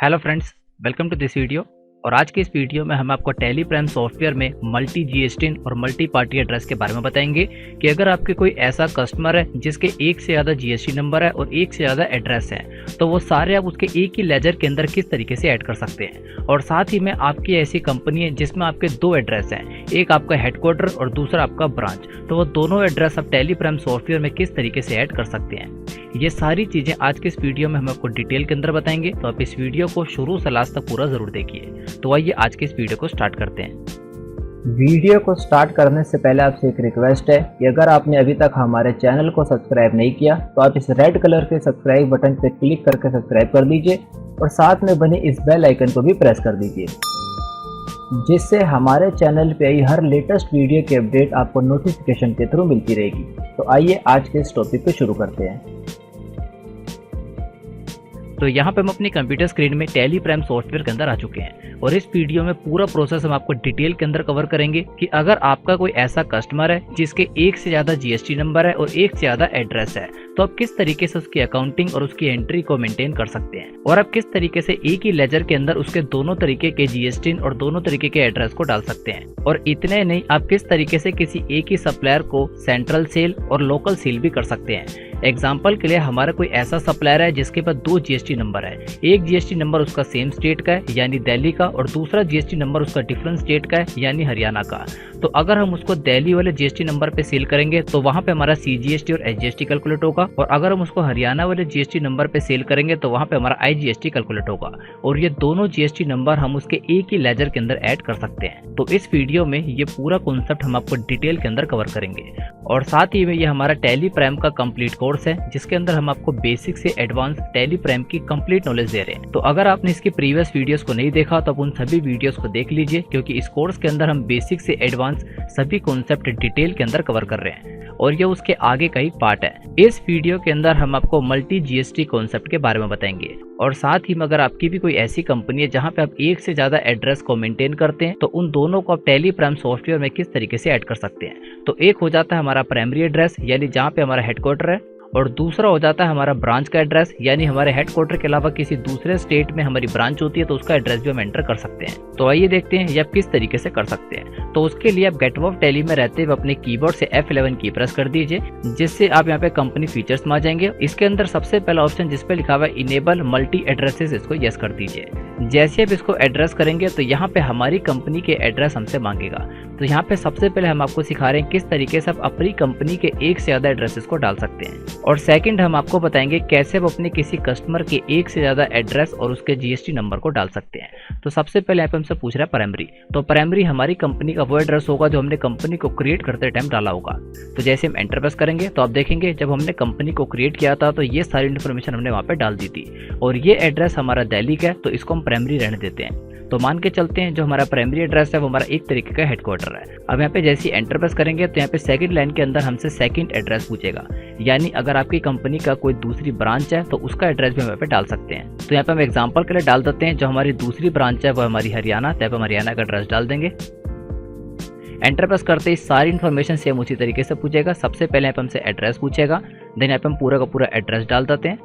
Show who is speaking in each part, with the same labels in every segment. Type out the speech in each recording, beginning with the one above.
Speaker 1: Hello friends, welcome to this video. और आज के इस वीडियो में हम आपको टैली प्राइम सॉफ्टवेयर में मल्टी जीएसटी और मल्टी पार्टी एड्रेस के बारे में बताएंगे कि अगर आपके कोई ऐसा कस्टमर है जिसके एक से ज़्यादा जीएसटी नंबर है और एक से ज़्यादा एड्रेस है, तो वो सारे आप उसके एक ही लेजर के अंदर किस तरीके से ऐड कर सकते हैं। और साथ ही में आपकी ऐसी कंपनी है जिसमें आपके दो एड्रेस हैं, एक आपका हेडक्वार्टर और दूसरा आपका ब्रांच, तो वो दोनों एड्रेस आप टैली प्राइम सॉफ्टवेयर में किस तरीके से ऐड कर सकते हैं। ये सारी चीज़ें आज के इस वीडियो में हम आपको डिटेल के अंदर बताएंगे, तो आप इस वीडियो को शुरू से लास्ट तक पूरा ज़रूर देखिए। तो आइए आज के इस वीडियो को स्टार्ट करते हैं।
Speaker 2: वीडियो को स्टार्ट करने से पहले आपसे एक रिक्वेस्ट है कि अगर आपने अभी तक हमारे चैनल को सब्सक्राइब नहीं किया तो आप इस रेड कलर के सब्सक्राइब बटन पर क्लिक करके सब्सक्राइब कर दीजिए और साथ में बने इस बेल आइकन को भी प्रेस कर दीजिए, जिससे हमारे चैनल पे आई हर लेटेस्ट वीडियो की अपडेट आपको नोटिफिकेशन के थ्रू मिलती रहेगी। तो आइए आज के इस टॉपिक को शुरू करते हैं।
Speaker 1: तो यहाँ पे हम अपनी कंप्यूटर स्क्रीन में टैली प्राइम सॉफ्टवेयर के अंदर आ चुके हैं और इस वीडियो में पूरा प्रोसेस हम आपको डिटेल के अंदर कवर करेंगे कि अगर आपका कोई ऐसा कस्टमर है जिसके एक से ज़्यादा जीएसटी नंबर है और एक से ज़्यादा एड्रेस है, तो आप किस तरीके से उसकी अकाउंटिंग और उसकी एंट्री को मेंटेन कर सकते हैं और आप किस तरीके से एक ही लेजर के अंदर उसके दोनों तरीके के जीएसटी और दोनों तरीके के एड्रेस को डाल सकते हैं। और इतने नहीं, आप किस तरीके से किसी एक ही सप्लायर को सेंट्रल सेल और लोकल सेल भी कर सकते हैं। एग्जाम्पल के लिए हमारा कोई ऐसा सप्लायर है जिसके पास दो जीएसटी नंबर है, एक जीएसटी नंबर उसका सेम स्टेट का है यानी दिल्ली का और दूसरा जीएसटी नंबर उसका डिफरेंट स्टेट का है यानी हरियाणा का। तो अगर हम उसको दिल्ली वाले जीएसटी नंबर पे सेल करेंगे तो वहां पे हमारा सीजीएसटी और एसजीएसटी कैलकुलेट होगा, और अगर हम उसको हरियाणा वाले जीएसटी नंबर पे सेल करेंगे तो वहां पे हमारा आईजीएसटी कैलकुलेट होगा। और ये दोनों जीएसटी नंबर हम उसके एक ही लेजर के अंदर ऐड कर सकते हैं। तो इस वीडियो में ये पूरा कॉन्सेप्ट हम आपको डिटेल के अंदर कवर करेंगे। और साथ ही में ये हमारा टैली प्राइम का कंप्लीट कोर्स है जिसके अंदर हम आपको बेसिक से एडवांस टैली प्राइम की कंप्लीट नॉलेज दे रहे हैं। तो अगर आपने इसकी प्रीवियस वीडियोस को नहीं देखा तो आप उन सभी वीडियोस को देख लीजिए, क्योंकि इस कोर्स के अंदर हम बेसिक से एडवांस सभी कॉन्सेप्ट डिटेल के अंदर कवर कर रहे हैं और ये उसके आगे का ही पार्ट है। इस वीडियो के अंदर हम आपको मल्टी जीएसटी कॉन्सेप्ट के बारे में बताएंगे। और साथ ही में अगर आपकी भी कोई ऐसी कंपनी है जहां पे आप एक से ज्यादा एड्रेस को मेंटेन करते हैं, तो उन दोनों को आप टैली प्राइम सॉफ्टवेयर में किस तरीके से ऐड कर सकते हैं। तो एक हो जाता है हमारा प्राइमरी एड्रेस यानी जहां पे हमारा हेडक्वार्टर है, और दूसरा हो जाता है हमारा ब्रांच का एड्रेस यानी हमारे हेडक्वार्टर के अलावा किसी दूसरे स्टेट में हमारी ब्रांच होती है तो उसका एड्रेस भी हम एंटर कर सकते हैं। तो आइए देखते हैं ये आप किस तरीके से कर सकते हैं। तो उसके लिए आप गेट ऑफ टैली में रहते हुए अपने कीबोर्ड से F11 की प्रेस कर दीजिए, जिससे आप यहाँ पे कंपनी फीचर्स में आ जाएंगे। इसके अंदर सबसे पहला ऑप्शन जिस पे लिखा हुआ है इनेबल मल्टी एड्रेसेस, इसको यस कर दीजिए। जैसे आप इसको एड्रेस करेंगे तो यहाँ पे हमारी कंपनी के एड्रेस हमसे मांगेगा। तो यहाँ पे सबसे पहले हम आपको सिखा रहे हैं किस तरीके से आप अपनी कंपनी के एक से ज्यादा एड्रेसेस को डाल सकते हैं, और सेकंड हम आपको बताएंगे कैसे आप अपने किसी कस्टमर के एक से ज्यादा एड्रेस और उसके जीएसटी नंबर को डाल सकते हैं। तो सबसे पहले यहाँ पे हमसे पूछ रहा है प्राइमरी, तो प्राइमरी हमारी कंपनी का वो एड्रेस होगा जो हमने कंपनी को क्रिएट करते टाइम डाला होगा। तो जैसे हम एंटर प्रेस करेंगे तो आप देखेंगे जब हमने कंपनी को क्रिएट किया था तो ये सारी इन्फॉर्मेशन हमने वहाँ पे डाल दी थी, और ये एड्रेस हमारा दिल्ली का है तो इसको हम प्राइमरी रहने देते हैं। तो मान के चलते हैं जो हमारा प्राइमरी एड्रेस है वो हमारा एक तरीके का हेडक्वार्टर है। अब यहाँ पे जैसे एंटर प्रेस करेंगे तो यहाँ पे सेकंड लाइन के अंदर हमसे सेकंड एड्रेस पूछेगा, यानी अगर आपकी कंपनी का कोई दूसरी ब्रांच है तो उसका एड्रेस भी हम यहाँ पे डाल सकते हैं। तो यहाँ पे हम एग्जांपल के लिए डाल देते हैं जो हमारी दूसरी ब्रांच है वो हमारी हरियाणा, तो हम हरियाणा का एड्रेस डाल देंगे। एंटर प्रेस करते ही सारी इन्फॉर्मेशन सेम उसी तरीके से पूछेगा। सबसे पहले यहाँ पे हमसे एड्रेस पूछेगा, देन यहाँ पे हम पूरा का पूरा एड्रेस डाल देते हैं।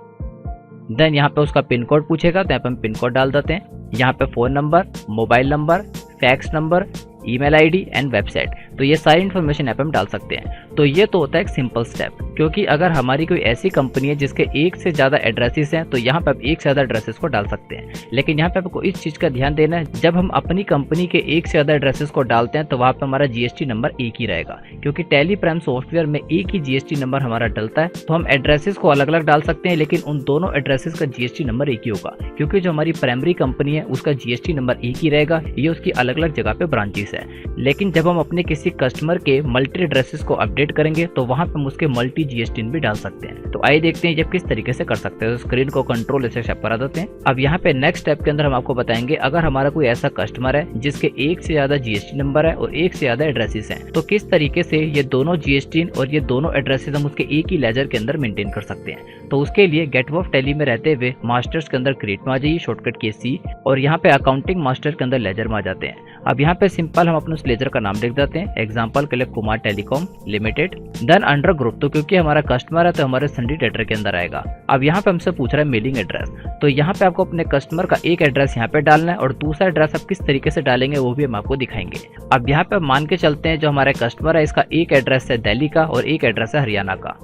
Speaker 1: देन यहाँ पे उसका पिन कोड पूछेगा तो यहाँ पे हम पिन कोड डाल देते हैं। यहाँ पे phone number, mobile number, fax number, email ID and website, तो ये सारी इन्फॉर्मेशन यहाँ पे हम डाल सकते हैं। तो ये तो होता है एक सिंपल स्टेप, क्योंकि अगर हमारी कोई ऐसी कंपनी है जिसके एक से ज़्यादा एड्रेसेस हैं तो यहाँ पे आप एक से ज़्यादा एड्रेसेस को डाल सकते हैं। लेकिन यहाँ पे आपको इस चीज़ का ध्यान देना है, जब हम अपनी कंपनी के एक से ज़्यादा एड्रेसेस को डालते हैं तो वहाँ पे हमारा जीएसटी नंबर एक ही रहेगा, क्योंकि टैली प्राइम सॉफ्टवेयर में एक ही जीएसटी नंबर हमारा डलता है। तो हम एड्रेसेस को अलग अलग डाल सकते हैं लेकिन उन दोनों एड्रेसेस का जीएसटी नंबर एक ही होगा, क्योंकि जो हमारी प्राइमरी कंपनी है उसका जीएसटी नंबर एक ही रहेगा, ये उसकी अलग अलग जगह पे ब्रांचेस है। लेकिन जब हम अपने किसी कस्टमर के मल्टी एड्रेसेस को अपडेट करेंगे तो वहाँ पे हम उसके मल्टी जीएसटी भी डाल सकते हैं। तो आइए देखते हैं जब किस तरीके से कर सकते हैं। तो स्क्रीन को कंट्रोल से शेप करा देते हैं। अब यहाँ पे नेक्स्ट स्टेप के अंदर हम आपको बताएंगे अगर हमारा कोई ऐसा कस्टमर है जिसके एक से ज्यादा जीएसटी नंबर है और एक से ज्यादा एड्रेसेस हैं, तो किस तरीके से ये दोनों जीएसटी और ये दोनों एड्रेसेस हम उसके एक ही लेजर के अंदर मेंटेन कर सकते हैं। तो उसके लिए गेट ऑफ टैली में रहते हुए मास्टर्स के अंदर क्रिएट में आ जाइए, शॉर्टकट की C, और यहाँ पे अकाउंटिंग मास्टर के अंदर लेजर में आ जाते हैं। अब यहाँ पे सिंपल हम अपने उस लेजर का नाम लिख देते हैं, एग्जांपल के लिए Kumar telecom limited. Then under group, तो क्योंकि हमारा कस्टमर है तो हमारे सन्डी ट्रेडर के अंदर आएगा। अब यहाँ पे हमसे पूछ रहा है मेलिंग एड्रेस, तो यहाँ पे आपको अपने कस्टमर का एक एड्रेस यहाँ पे डालना है और दूसरा एड्रेस आप किस तरीके से डालेंगे वो भी हम आपको दिखाएंगे। अब यहाँ पे मान के चलते हैं जो हमारे कस्टमर है इसका एक एड्रेस है दिल्ली का और एक एड्रेस है हरियाणा का।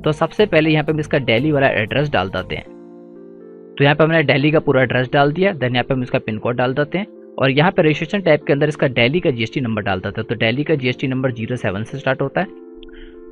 Speaker 1: तो सबसे पहले यहाँ पे हम इसका दिल्ली वाला एड्रेस डाल देते हैं। तो यहाँ पे हमने दिल्ली का पूरा एड्रेस डाल दिया। देन यहाँ पे हम इसका पिन कोड डाल देते हैं और यहाँ पे रजिस्ट्रेशन टाइप के अंदर इसका दिल्ली का जीएसटी नंबर डाल देते हैं। तो दिल्ली का जीएसटी नंबर 07 से स्टार्ट होता है।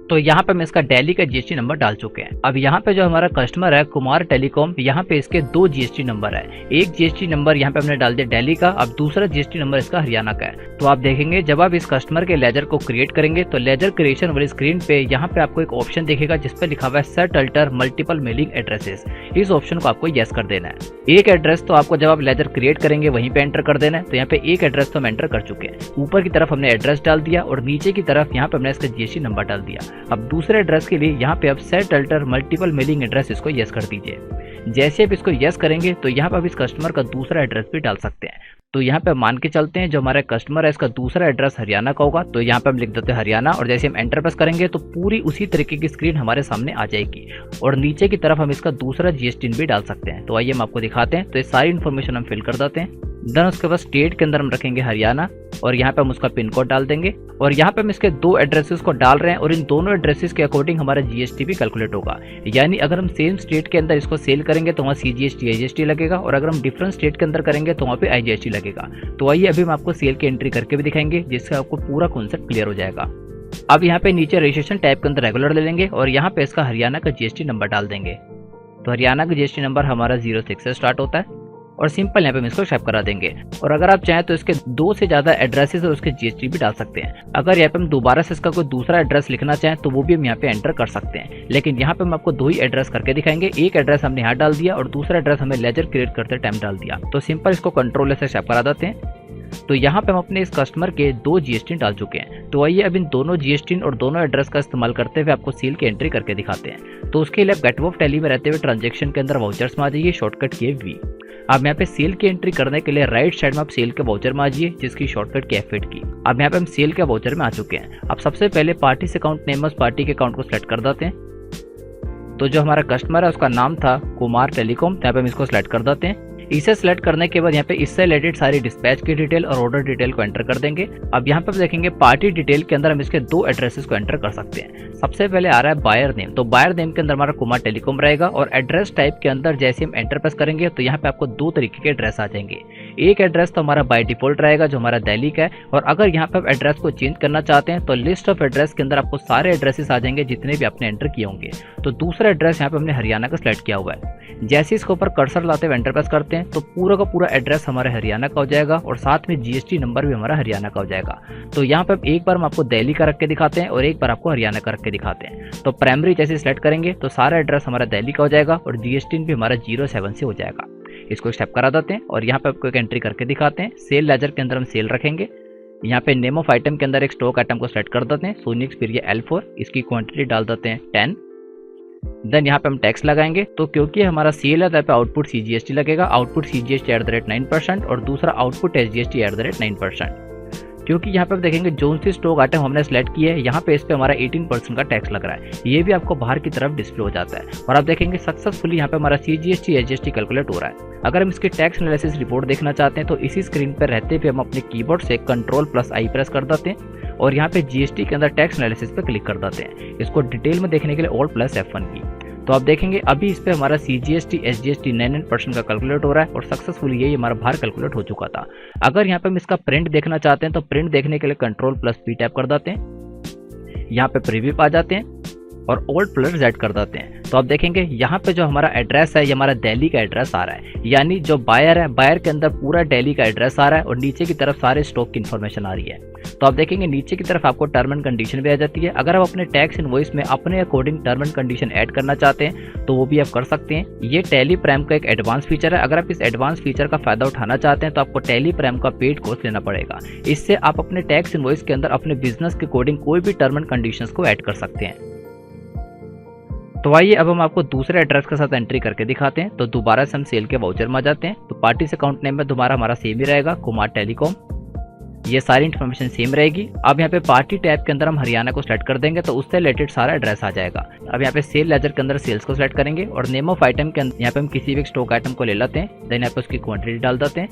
Speaker 1: तो यहाँ पे हम इसका दिल्ली का जीएसटी नंबर डाल चुके हैं। अब यहाँ पे जो हमारा कस्टमर है कुमार टेलीकॉम, यहाँ पे इसके 2 जीएसटी नंबर है। एक जीएसटी नंबर यहाँ पे हमने डाल दिया दिल्ली का, अब दूसरा जीएसटी नंबर इसका हरियाणा का है। तो आप देखेंगे जब आप इस कस्टमर के लेजर को क्रिएट करेंगे तो लेजर क्रिएशन वाली स्क्रीन पे यहाँ पे आपको एक ऑप्शन दिखेगा जिसपे लिखा हुआ है set alter multiple mailing addresses. इस ऑप्शन को आपको यस कर देना है। एक एड्रेस तो आपको जब आप लेजर क्रिएट करेंगे वहीं पे एंटर कर देना है। तो यहाँ पे एक एड्रेस तो हम एंटर कर चुके हैं। ऊपर की तरफ हमने एड्रेस डाल दिया और नीचे की तरफ यहाँ पे हमने इसका जीएसटी नंबर डाल दिया। अब दूसरे एड्रेस के लिए यहाँ पे आप set alter multiple mailing address इसको यस कर दीजिए। जैसे आप इसको यस करेंगे तो यहाँ पे आप इस कस्टमर का दूसरा एड्रेस भी डाल सकते हैं। तो यहाँ पे मान के चलते हैं जो हमारा कस्टमर है इसका दूसरा एड्रेस हरियाणा का होगा। तो यहाँ पे हम लिख देते हैं हरियाणा और जैसे हम एंटर प्रेस करेंगे तो पूरी उसी तरीके की स्क्रीन हमारे सामने आ जाएगी और नीचे की तरफ हम इसका दूसरा जीएसटी भी डाल सकते हैं। तो आइए हम आपको दिखाते हैं। तो ये सारी इन्फॉर्मेशन हम फिल कर देते हैं। देन उसके बाद स्टेट के अंदर हम रखेंगे हरियाणा और यहाँ पे हम उसका पिन कोड डाल देंगे और यहाँ पे हम इसके 2 एड्रेसेस को डाल रहे हैं और इन दोनों एड्रेसेस के अकॉर्डिंग हमारा जीएसटी भी कैलकुलेट होगा। यानी अगर हम सेम स्टेट के अंदर इसको सेल करेंगे तो वहाँ सीजीएसटी आईजीएसटी लगेगा और अगर हम डिफरेंट स्टेट के अंदर करेंगे तो वहाँ पे आईजीएसटी लगेगा। तो आइए अभी हम आपको सेल की एंट्री करके भी दिखाएंगे जिससे आपको पूरा कॉन्सेप्ट क्लियर हो जाएगा। अब यहाँ पे नीचे रजिस्ट्रेशन टाइप के अंदर रेगुलर ले लेंगे और यहाँ पे इसका हरियाणा का जीएसटी नंबर डाल देंगे। तो हरियाणा का जीएसटी नंबर हमारा 06 से स्टार्ट होता है और सिंपल यहाँ पे हम इसको शेप करा देंगे। और अगर आप चाहें तो इसके 2 से ज्यादा एड्रेसेस और उसके जीएसटी भी डाल सकते हैं। अगर यहाँ पे हम दोबारा से इसका कोई दूसरा एड्रेस लिखना चाहें तो वो भी हम यहाँ पे एंटर कर सकते हैं। लेकिन यहाँ पे हम आपको 2 ही एड्रेस करके दिखाएंगे। एक एड्रेस हमने यहाँ डाल दिया और दूसरा एड्रेस हमें लेजर क्रिएट करते टाइम डाल दिया। तो सिंपल इसको कंट्रोल से शेप करा देते हैं। तो यहाँ पे हम अपने इस कस्टमर के 2 जीएसटी डाल चुके हैं। तो आइए अब इन दोनों जीएसटी और दोनों एड्रेस का इस्तेमाल करते हुए आपको सेल की एंट्री करके दिखाते हैं। तो उसके लिए आप गेट ऑफ टैली में रहते हुए ट्रांजेक्शन के अंदर वाउचर्स में आ जाइए, शॉर्टकट की वी। अब यहाँ पे सेल की एंट्री करने के लिए राइट साइड में आप सेल के वाउचर में आ जाइए जिसकी शॉर्टकट की F8 की। अब यहाँ पे हम सेल के वाउचर में आ चुके हैं। अब सबसे पहले पार्टी से अकाउंट नेम उस पार्टी के अकाउंट को सिलेक्ट कर देते हैं। तो जो हमारा कस्टमर है उसका नाम था कुमार टेलीकॉम, यहाँ पे हम इसको सिलेक्ट कर देते हैं। इसे सिलेक्ट करने के बाद यहाँ पे इससे रिलेटेड सारी डिस्पैच की डिटेल और ऑर्डर डिटेल को एंटर कर देंगे। अब यहाँ पे देखेंगे पार्टी डिटेल के अंदर हम इसके 2 एड्रेसेस को एंटर कर सकते हैं। सबसे पहले आ रहा है बायर नेम। तो बायर नेम के अंदर हमारा कुमार टेलीकॉम रहेगा और एड्रेस टाइप के अंदर जैसे हम एंटर प्रेस करेंगे तो यहाँ पे आपको 2 तरीके के एड्रेस आ जाएंगे। एक एड्रेस तो हमारा बाय डिफॉल्ट रहेगा जो हमारा दिल्ली का है और अगर यहाँ पे आप एड्रेस को चेंज करना चाहते हैं तो लिस्ट ऑफ एड्रेस के अंदर आपको सारे एड्रेसेस आ जाएंगे जितने भी आपने एंटर किए होंगे। तो दूसरा एड्रेस यहाँ पे हमने हरियाणा का सिलेक्ट किया हुआ है। जैसे इसके ऊपर कर्सर लाते हुए एंटर प्रेस करते हैं तो पूरा का पूरा एड्रेस हमारे हरियाणा का हो जाएगा और साथ में जीएसटी नंबर भी हमारा हरियाणा का हो जाएगा। तो यहाँ पे एक बार हम आपको दिल्ली का रख के दिखाते हैं और एक बार आपको हरियाणा का रख के दिखाते हैं। तो प्राइमरी जैसे सिलेक्ट करेंगे तो सारा एड्रेस हमारा दिल्ली का हो जाएगा और जीएसटी भी हमारा 07 से हो जाएगा। इसको स्टेप करा देते हैं और यहाँ पे आपको एक एंट्री करके दिखाते हैं। सेल लेजर के अंदर हम सेल रखेंगे। यहाँ पे नेम ऑफ आइटम के अंदर एक स्टॉक आइटम को सेलेक्ट कर देते हैं, सोनी एक्सपीरिया L4। इसकी क्वांटिटी डाल देते हैं 10। देन यहाँ पे हम टैक्स लगाएंगे। तो क्योंकि हमारा सेल है तो यहाँ पे आउटपुट CGST लगेगा, आउटपुट CGST @9% और दूसरा आउटपुट SGST @9%। क्योंकि यहाँ पे आप देखेंगे जो सी स्टॉक आइटम हमने सेलेक्ट किया है यहाँ पे इस पे हमारा 18% का टैक्स लग रहा है। ये भी आपको बाहर की तरफ डिस्प्ले हो जाता है और आप देखेंगे सक्सेसफुली यहाँ पे हमारा CGST SGST कैलकुलेट हो रहा है। अगर हम इसकी टैक्स एनालिसिस रिपोर्ट देखना चाहते हैं तो इसी स्क्रीन पर रहते हुए हम अपने कीबोर्ड से Ctrl+I प्रेस कर देते हैं और यहाँ पे GST के अंदर टैक्स एनालिसिस पे क्लिक कर देते हैं। इसको डिटेल में देखने के लिए Alt+F1 की। तो आप देखेंगे अभी इस पे हमारा CGST SGST 99% का कैलकुलेट हो रहा है और सक्सेसफुली ये हमारा बाहर कैलकुलेट हो चुका था। अगर यहाँ पे हम इसका प्रिंट देखना चाहते हैं तो प्रिंट देखने के लिए Ctrl+P टैप कर देते हैं। यहाँ पे प्रीव्यू आ जाते हैं और Alt+Z कर देते हैं। तो आप देखेंगे यहाँ पे जो हमारा एड्रेस है ये हमारा दिल्ली का एड्रेस आ रहा है। यानी जो बायर है, बायर के अंदर पूरा दिल्ली का एड्रेस आ रहा है और नीचे की तरफ सारे स्टॉक की इन्फॉर्मेशन आ रही है। तो आप देखेंगे नीचे की तरफ आपको टर्म एंड कंडीशन भी आ जाती है। अगर आप अपने टैक्स इनवॉइस में अपने according term and condition add करना चाहते हैं तो वो भी आप कर सकते हैं। ये टैली प्राइम का एक एडवांस फीचर है। अगर आप इस एडवांस फीचर का फायदा उठाना चाहते हैं तो आपको टैली प्राइम का पेड कोर्स लेना पड़ेगा। इससे आप अपने टैक्स इनवॉइस के अंदर अपने बिजनेस के अकॉर्डिंग कोई भी टर्म एंड कंडीशन को ऐड कर सकते हैं। तो आइए अब हम आपको दूसरे एड्रेस के साथ एंट्री करके दिखाते हैं। तो दोबारा से हम सेल के वाउचर में आ जाते हैं। तो पार्टी से अकाउंट नेम में दोबारा हमारा सेम ही रहेगा, कुमार टेलीकॉम। ये सारी इन्फॉर्मेशन सेम रहेगी। अब यहाँ पे पार्टी टैब के अंदर हम हरियाणा को सिलेक्ट कर देंगे तो उससे रिलेटेड सारा एड्रेस आ जाएगा। अब यहाँ पे सेल लेजर के अंदर सेल्स को सिलेक्ट करेंगे और नेम ऑफ आइटम के अंदर यहाँ पे हम किसी भी स्टॉक आइटम को ले लेते हैं, देन यहाँ पे उसकी क्वांटिटी डाल देते हैं।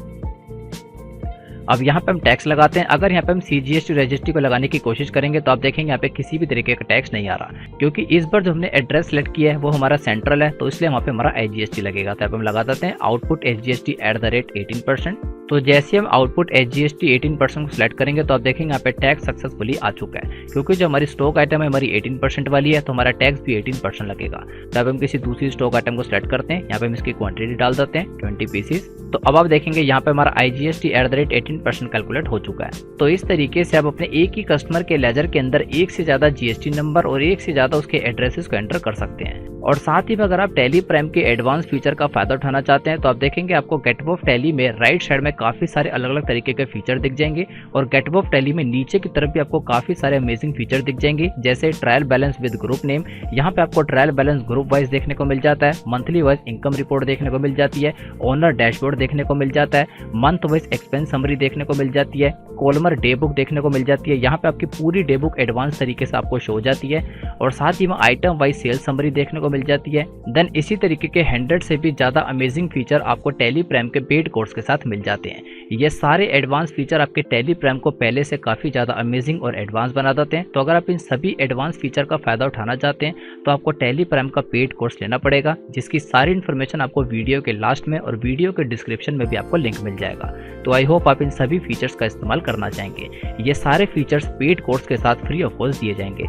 Speaker 1: अब यहाँ पे हम टैक्स लगाते हैं। अगर यहाँ पे हम CGST रजिस्ट्री को लगाने की कोशिश करेंगे तो आप देखेंगे यहाँ पे किसी भी तरीके का टैक्स नहीं आ रहा, क्योंकि इस बार जो हमने एड्रेस सेलेक्ट किया है वो हमारा सेंट्रल है, तो इसलिए वहाँ पे हमारा SGST लगेगा। तो यहाँ पे हम लगा देते हैं आउटपुट SGST @18%। तो जैसे हम आउटपुट SGST 18% को सिलेक्ट करेंगे तो आप देखेंगे यहाँ पे टैक्स सक्सेसफुली आ चुका है, क्योंकि जो हमारी स्टॉक आइटम है हमारी 18% वाली है, तो हमारा टैक्स भी 18% लगेगा। तो अब हम किसी दूसरी स्टॉक आइटम को सिलेक्ट करते हैं, यहाँ पे हम इसकी क्वांटिटी डाल देते हैं 20 पीसीस। तो अब आप देखेंगे यहाँ पे हमारा IGST @18% कैलकुलेट हो चुका है। तो इस तरीके से आप अपने एक ही कस्टमर के लेजर के अंदर एक से ज्यादा GST नंबर और एक से ज्यादा उसके एड्रेसेस को एंटर कर सकते हैं। और साथ ही में अगर आप टैली प्राइम के एडवांस फीचर का फायदा उठाना चाहते हैं तो आप देखेंगे आपको गेटअप टैली में राइट साइड में काफी सारे अलग अलग तरीके के फीचर दिख जाएंगे, और गेटअप टैली में नीचे की तरफ भी आपको काफी सारे अमेजिंग फीचर दिख जाएंगे, जैसे trial balance with group name. यहाँ पे आपको ट्रायल बैलेंस ग्रुप वाइज देखने को मिल जाता है, मंथली वाइज इनकम रिपोर्ट देखने को मिल जाती है, ओनर डैशबोर्ड देखने को मिल जाता है, मंथ वाइज एक्सपेंस समरी देखने को मिल जाती है, कॉलमर डे बुक देखने को मिल जाती है। यहाँ पे आपकी पूरी डे बुक एडवांस तरीके से आपको शो हो जाती है, और साथ ही में आइटम वाइज सेल समरी देखने को मिल जाती है। देन इसी तरीके के 100 से भी ज्यादा अमेजिंग फीचर आपको टैली प्राइम के पेड कोर्स के साथ मिल जाते हैं। ये सारे एडवांस फीचर आपके टैली प्राइम को पहले से काफी ज्यादा अमेजिंग और एडवांस बना देते हैं। तो अगर आप इन सभी एडवांस फीचर का फायदा उठाना चाहते हैं तो आपको टैली प्राइम का पेड कोर्स लेना पड़ेगा, जिसकी सारी इन्फॉर्मेशन आपको वीडियो के लास्ट में और वीडियो के डिस्क्रिप्शन में भी आपको लिंक मिल जाएगा। तो आई होप आप इन सभी फीचर्स का इस्तेमाल करना चाहेंगे। ये सारे फीचर्स पेड कोर्स के साथ फ्री ऑफ कॉस्ट दिए जाएंगे।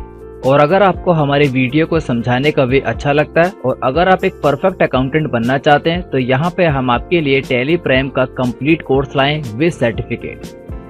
Speaker 1: और अगर आपको हमारे वीडियो को समझाने का वे अच्छा लगता है और अगर आप एक परफेक्ट अकाउंटेंट बनना चाहते हैं तो यहाँ पे हम आपके लिए टैली प्राइम का कंप्लीट कोर्स लाएं विद सर्टिफिकेट।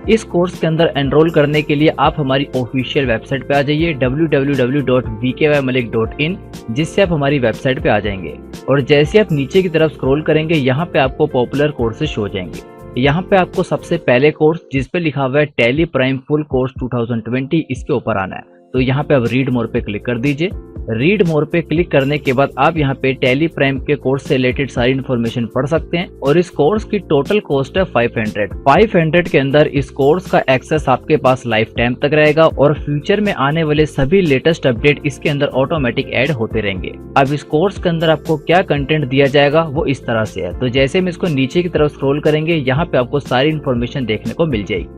Speaker 1: इस कोर्स के अंदर एनरोल करने के लिए आप हमारी ऑफिशियल वेबसाइट पे आ जाइए www.vkymalik.in, जिससे आप हमारी वेबसाइट पे आ जाएंगे। और जैसे आप नीचे की तरफ स्क्रॉल करेंगे यहाँ पे आपको पॉपुलर कोर्सेज शो हो जाएंगे। यहाँ पे आपको सबसे पहले कोर्स जिस पे लिखा हुआ है टैली प्राइम फुल कोर्स 2020, इसके ऊपर आना है। तो यहाँ पे आप रीड मोर पे क्लिक कर दीजिए। रीड मोर पे क्लिक करने के बाद आप यहाँ पे टैली प्राइम के कोर्स से रिलेटेड सारी इन्फॉर्मेशन पढ़ सकते हैं। और इस कोर्स की टोटल कॉस्ट है 500 के अंदर इस कोर्स का एक्सेस आपके पास लाइफ टाइम तक रहेगा, और फ्यूचर में आने वाले सभी लेटेस्ट अपडेट इसके अंदर ऑटोमेटिक ऐड होते रहेंगे। अब इस कोर्स के अंदर आपको क्या कंटेंट दिया जाएगा वो इस तरह से है। तो जैसे हम इसको नीचे की तरफ स्क्रॉल करेंगे यहाँ पे आपको सारी इन्फॉर्मेशन देखने को मिल जाएगी।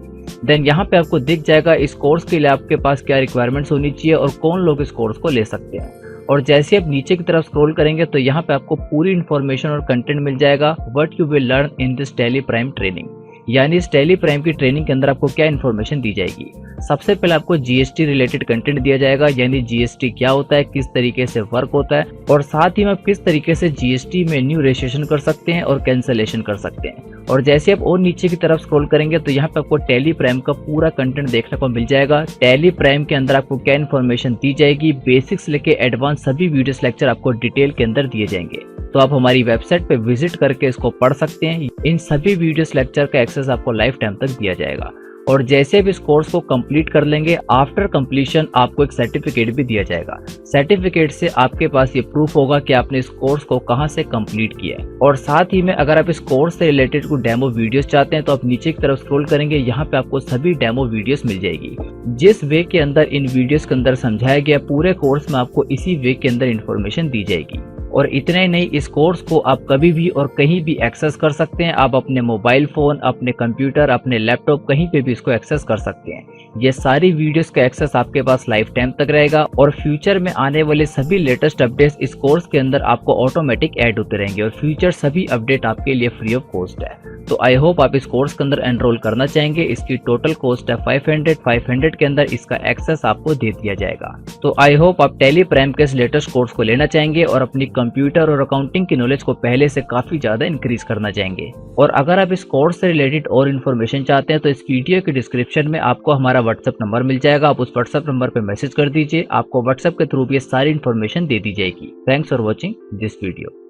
Speaker 1: देन यहाँ पे आपको दिख जाएगा इस कोर्स के लिए आपके पास क्या रिक्वायरमेंट्स होनी चाहिए और कौन लोग इस कोर्स को ले सकते हैं। और जैसे आप नीचे की तरफ स्क्रॉल करेंगे तो यहाँ पे आपको पूरी इन्फॉर्मेशन और कंटेंट मिल जाएगा what you will learn in this tally prime training, यानी इस टैली प्राइम की ट्रेनिंग के अंदर आपको क्या इन्फॉर्मेशन दी जाएगी। सबसे पहले आपको GST रिलेटेड कंटेंट दिया जाएगा, यानी GST क्या होता है, किस तरीके से वर्क होता है, और साथ ही में आप किस tariके से GST में न्यू रजिस्ट्रेशन कर सकते हैं और कैंसलेशन कर सकते हैं। और जैसे आप और नीचे की तरफ स्क्रॉल करेंगे तो यहाँ पे आपको टैली प्राइम का पूरा कंटेंट देखने को मिल जाएगा। टैली प्राइम के अंदर आपको क्या इन्फॉर्मेशन दी जाएगी, बेसिक्स लेके एडवांस सभी वीडियोस लेक्चर आपको डिटेल के अंदर दिए जाएंगे। तो आप हमारी वेबसाइट पे विजिट करके इसको पढ़ सकते हैं। इन सभी वीडियोस लेक्चर का एक्सेस आपको लाइफ टाइम तक दिया जाएगा। और जैसे भी इस कोर्स को कंप्लीट कर लेंगे, आफ्टर कंप्लीशन आपको एक सर्टिफिकेट भी दिया जाएगा। सर्टिफिकेट से आपके पास ये प्रूफ होगा कि आपने इस कोर्स को कहां से कंप्लीट किया है। और साथ ही में अगर आप इस कोर्स से रिलेटेड कोई डेमो वीडियोस चाहते हैं तो आप नीचे की तरफ स्क्रॉल करेंगे, यहाँ पे आपको सभी डेमो वीडियोस मिल जाएगी। जिस वे के अंदर इन वीडियोस के अंदर समझाया गया पूरे कोर्स में आपको इसी वे के अंदर इन्फॉर्मेशन दी जाएगी। और इतना ही नहीं, इस कोर्स को आप कभी भी और कहीं भी एक्सेस कर सकते हैं। आप अपने मोबाइल फोन, अपने कंप्यूटर, अपने लैपटॉप, कहीं पे भी इसको एक्सेस कर सकते हैं। ये सारी वीडियोस का एक्सेस आपके पास लाइफ टाइम तक रहेगा, और फ्यूचर में आने वाले सभी लेटेस्ट अपडेट्स इस कोर्स के अंदर आपको ऑटोमेटिक ऐड होते रहेंगे, और फ्यूचर सभी अपडेट आपके लिए फ्री ऑफ कॉस्ट है। तो आई होप आप इस कोर्स के अंदर एनरोल करना चाहेंगे। इसकी टोटल कॉस्ट है 500 के अंदर इसका एक्सेस आपको दे दिया जाएगा। तो आई होप आप टैली प्राइम के इस लेटेस्ट कोर्स को लेना चाहेंगे और अपनी कंप्यूटर और अकाउंटिंग की नॉलेज को पहले से काफी ज्यादा इंक्रीज करना चाहेंगे। और अगर आप इस कोर्स से रिलेटेड और इन्फॉर्मेशन चाहते हैं तो इस वीडियो के डिस्क्रिप्शन में आपको हमारा व्हाट्सएप नंबर मिल जाएगा। आप उस व्हाट्सएप नंबर पे मैसेज कर दीजिए, आपको व्हाट्सएप के थ्रू भी ये सारी इन्फॉर्मेशन दे दी जाएगी। Thanks for watching this video.